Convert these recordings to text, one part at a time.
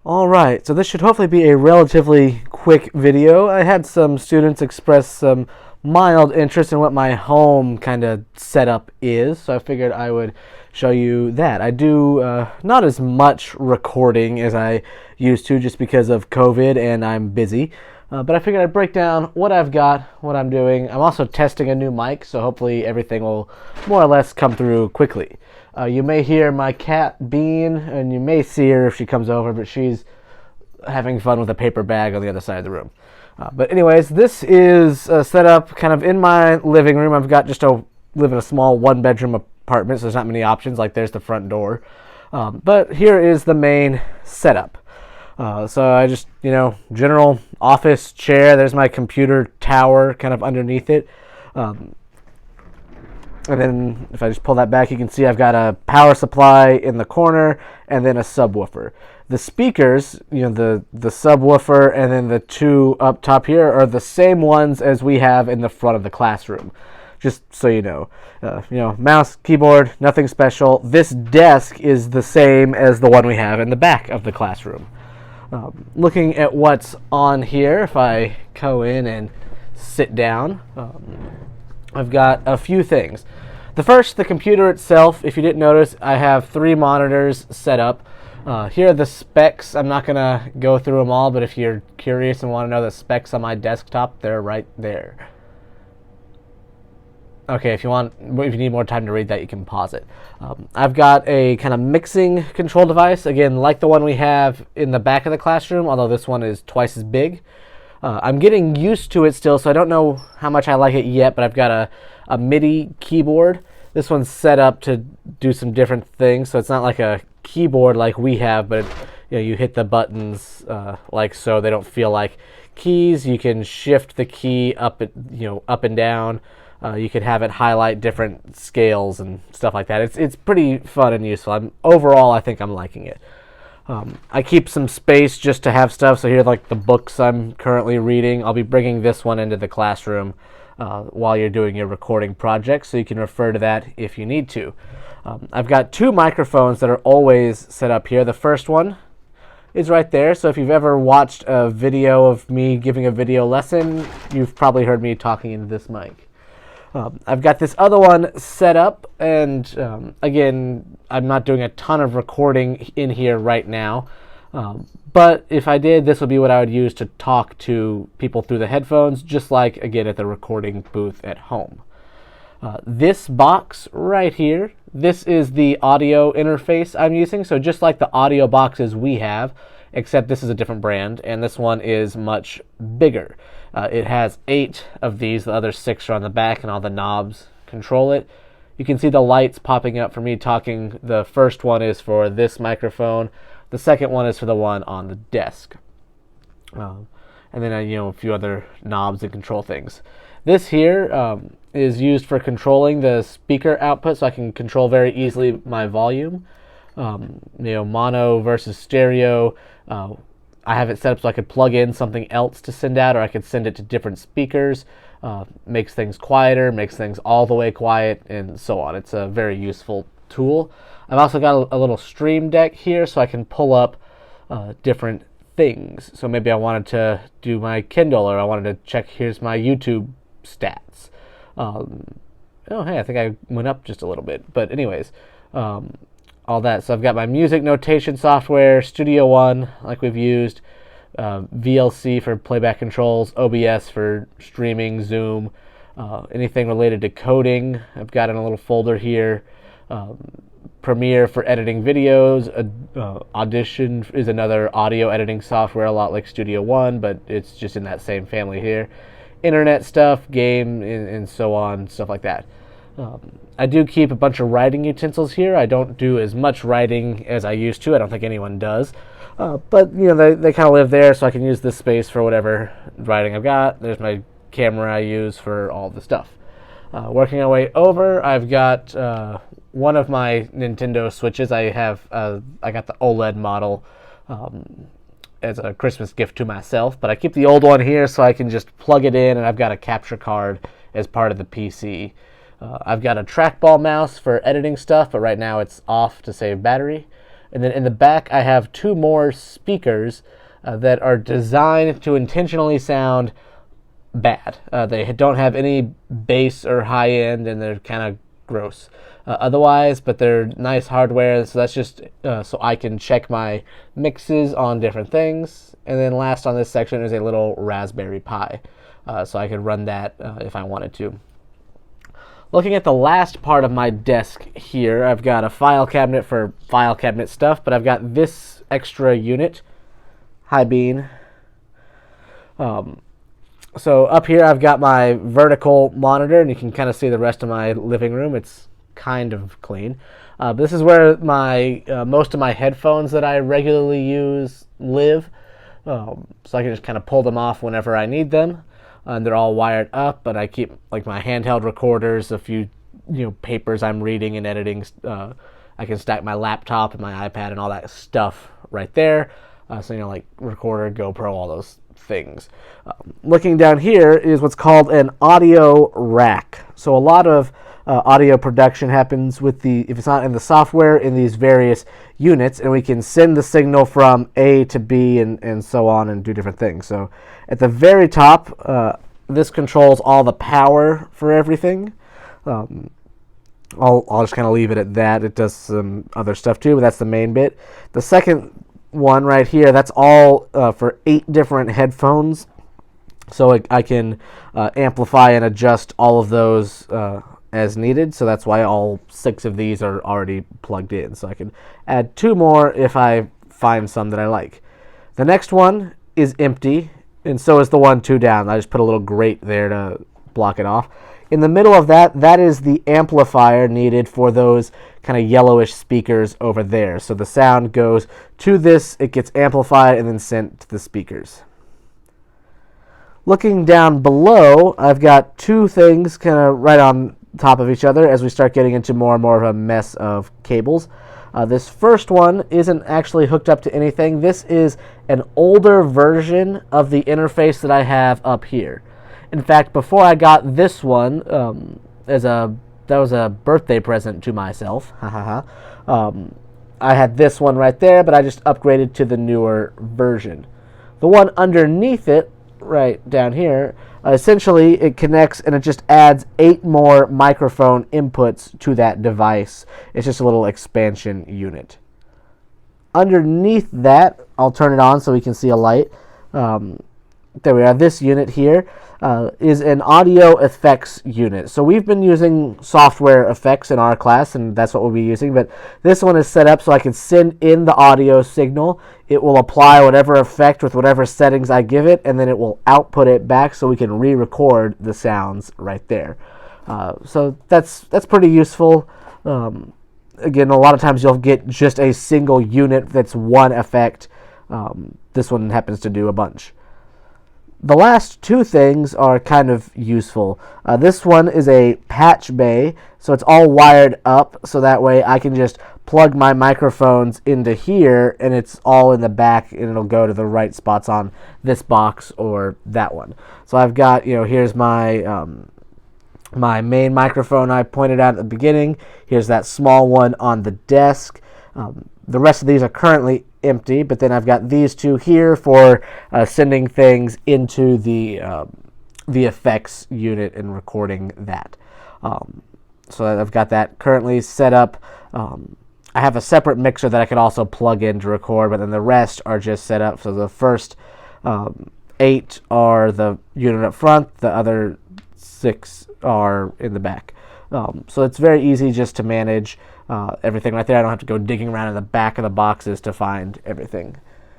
Alright, so this should hopefully be a relatively quick video. I had some students express some mild interest in what my home kind of setup is, so I figured I would show you that. I do not as much recording as I used to just because of COVID and I'm busy, but I figured I'd break down what I've got, what I'm doing. I'm also testing a new mic, so hopefully everything will more or less come through quickly. You may hear my cat Bean, and you may see her if she comes over, but she's having fun with a paper bag on the other side of the room. But anyways, this is set up kind of in my living room. I've got live in a small one-bedroom apartment, so there's not many options. Like there's the front door. But here is the main setup. So I just, general office chair. There's my computer tower kind of underneath it. And then if I just pull that back, you can see I've got a power supply in the corner and then a subwoofer. The speakers, the subwoofer and then the two up top here are the same ones as we have in the front of the classroom. Just so you know. Mouse, keyboard, nothing special. This desk is the same as the one we have in the back of the classroom. Looking at what's on here, if I go in and sit down, I've got a few things. The first, the computer itself. If you didn't notice, I have 3 monitors set up. Here are the specs. I'm not going to go through them all, but if you're curious and want to know the specs on my desktop, they're right there. Okay, if you need more time to read that, you can pause it. I've got a kind of mixing control device, again, like the one we have in the back of the classroom, although this one is twice as big. I'm getting used to it still, so I don't know how much I like it yet, but I've got a MIDI keyboard. This one's set up to do some different things, so it's not like a keyboard like we have, but you hit the buttons like so. They don't feel like keys. You can shift the key up and down. You can have it highlight different scales and stuff like that. It's pretty fun and useful. Overall, I think I'm liking it. I keep some space just to have stuff. So here, like the books I'm currently reading, I'll be bringing this one into the classroom while you're doing your recording project, so you can refer to that if you need to. I've got 2 microphones that are always set up here. The first one is right there. So if you've ever watched a video of me giving a video lesson, you've probably heard me talking into this mic. I've got this other one set up, and again, I'm not doing a ton of recording in here right now, but if I did, this would be what I would use to talk to people through the headphones, just like, again, at the recording booth at home. This box right here, this is the audio interface I'm using, so just like the audio boxes we have, except this is a different brand, and this one is much bigger. It has 8 of these. The other 6 are on the back, and all the knobs control it. You can see the lights popping up for me talking. The first one is for this microphone. The second one is for the one on the desk. And then a few other knobs and control things. This here is used for controlling the speaker output, so I can control very easily my volume. Mono versus stereo. I have it set up so I could plug in something else to send out, or I could send it to different speakers. Makes things quieter, makes things all the way quiet, and so on. It's a very useful tool. I've also got a little stream deck here, so I can pull up different things. So maybe I wanted to do my Kindle, or I wanted to check, here's my YouTube stats. Hey, I think I went up just a little bit. But anyways, all that. So I've got my music notation software, Studio One, like we've used, VLC for playback controls, OBS for streaming, Zoom, anything related to coding, I've got in a little folder here. Premiere for editing videos. Audition is another audio editing software, a lot like Studio One, but it's just in that same family here. Internet stuff, game, and so on, stuff like that. I do keep a bunch of writing utensils here. I don't do as much writing as I used to. I don't think anyone does. But, they kind of live there, so I can use this space for whatever writing I've got. There's my camera I use for all the stuff. Working our way over, I've got one of my Nintendo Switches. I got the OLED model as a Christmas gift to myself, but I keep the old one here so I can just plug it in, and I've got a capture card as part of the PC. I've got a trackball mouse for editing stuff, but right now it's off to save battery. And then in the back, I have 2 more speakers that are designed to intentionally sound bad. They don't have any bass or high end, and they're kind of gross otherwise, but they're nice hardware. So that's just so I can check my mixes on different things. And then last on this section is a little Raspberry Pi, so I could run that if I wanted to. Looking at the last part of my desk here, I've got a file cabinet for file cabinet stuff, but I've got this extra unit, high beam. So up here I've got my vertical monitor, and you can kind of see the rest of my living room. It's kind of clean. This is where my most of my headphones that I regularly use live, so I can just kind of pull them off whenever I need them. And they're all wired up, but I keep like my handheld recorders, a few papers I'm reading and editing. I can stack my laptop and my iPad and all that stuff right there. So like recorder, GoPro, all those things. Looking down here is what's called an audio rack. So a lot of audio production happens with if it's not in the software, in these various units, and we can send the signal from A to B and so on and do different things. So at the very top, this controls all the power for everything. I'll just kind of leave it at that. It does some other stuff too, but that's the main bit. The second one right here, that's all for 8 different headphones. So I can amplify and adjust all of those as needed. So that's why all 6 of these are already plugged in. So I can add 2 more if I find some that I like. The next one is empty, and so is the one 2 down. I just put a little grate there to block it off. In the middle of that is the amplifier needed for those kind of yellowish speakers over there. So the sound goes to this, it gets amplified, and then sent to the speakers. Looking down below, I've got 2 things kind of right on top of each other as we start getting into more and more of a mess of cables. This first one isn't actually hooked up to anything. This is an older version of the interface that I have up here. In fact, before I got this one, that was a birthday present to myself. I had this one right there, but I just upgraded to the newer version. The one underneath it, right down here, essentially it connects and it just adds 8 more microphone inputs to that device. It's just a little expansion unit. Underneath that, I'll turn it on so we can see a light. There we are. This unit here is an audio effects unit. So we've been using software effects in our class, and that's what we'll be using. But this one is set up so I can send in the audio signal. It will apply whatever effect with whatever settings I give it, and then it will output it back so we can re-record the sounds right there. So that's pretty useful. Again, a lot of times you'll get just a single unit that's one effect. This one happens to do a bunch. The last 2 things are kind of useful. This one is a patch bay, so it's all wired up, so that way I can just plug my microphones into here, and it's all in the back, and it'll go to the right spots on this box or that one. So I've got, here's my my main microphone I pointed out at the beginning. Here's that small one on the desk. The rest of these are currently empty, but then I've got these 2 here for sending things into the effects unit and recording that. So I've got that currently set up. I have a separate mixer that I could also plug in to record, but then the rest are just set up. So the first 8 are the unit up front, the other 6 are in the back. So it's very easy just to manage everything right there. I don't have to go digging around in the back of the boxes to find everything.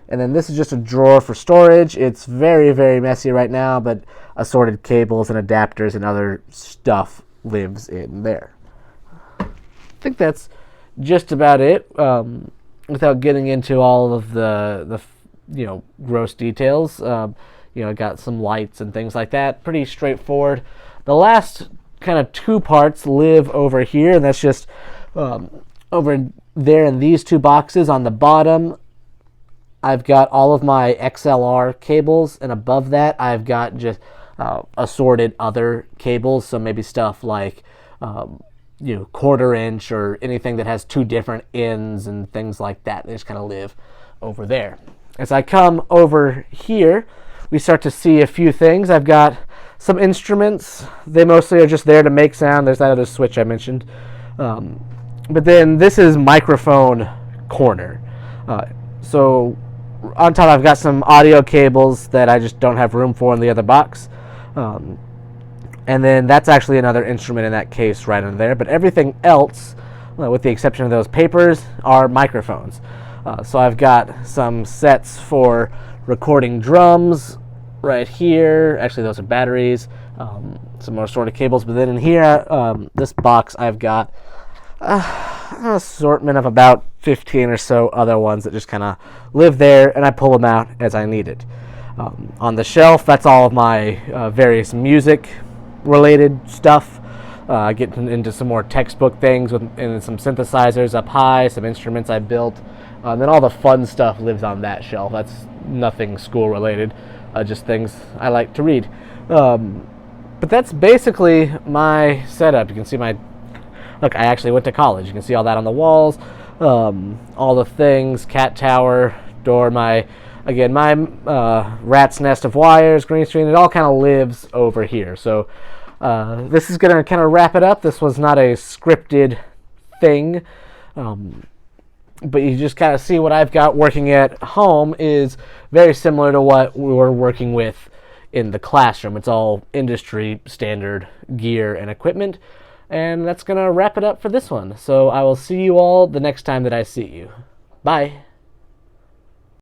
And then this is just a drawer for storage. It's very, very messy right now, but assorted cables and adapters and other stuff lives in there. I think that's just about it, without getting into all of the gross details. I got some lights and things like that. Pretty straightforward. The last kind of 2 parts live over here, and that's just over there in these 2 boxes. On the bottom, I've got all of my XLR cables, and above that I've got just assorted other cables, so maybe stuff like quarter inch or anything that has two different ends and things like that. They just kind of live over there. As I come over here, we start to see a few things. I've got some instruments. They mostly are just there to make sound. There's that other switch I mentioned. But then this is microphone corner. So on top I've got some audio cables that I just don't have room for in the other box. And then that's actually another instrument in that case right in there. But everything else, with the exception of those papers, are microphones. So I've got some sets for recording drums right here. Actually, those are batteries. Some more sorted cables. But then in here, this box, I've got an assortment of about 15 or so other ones that just kind of live there, and I pull them out as I need it. On the shelf, that's all of my various music-related stuff. Getting into some more textbook things and some synthesizers up high, some instruments I built. Then all the fun stuff lives on that shelf. That's nothing school-related, just things I like to read. But that's basically my setup. You can see look, I actually went to college. You can see all that on the walls, all the things, cat tower, door, my rat's nest of wires, green screen. It all kind of lives over here. So this is going to kind of wrap it up. This was not a scripted thing. But you just kind of see what I've got working at home is very similar to what we were working with in the classroom. It's all industry standard gear and equipment. And that's going to wrap it up for this one. So I will see you all the next time that I see you. Bye.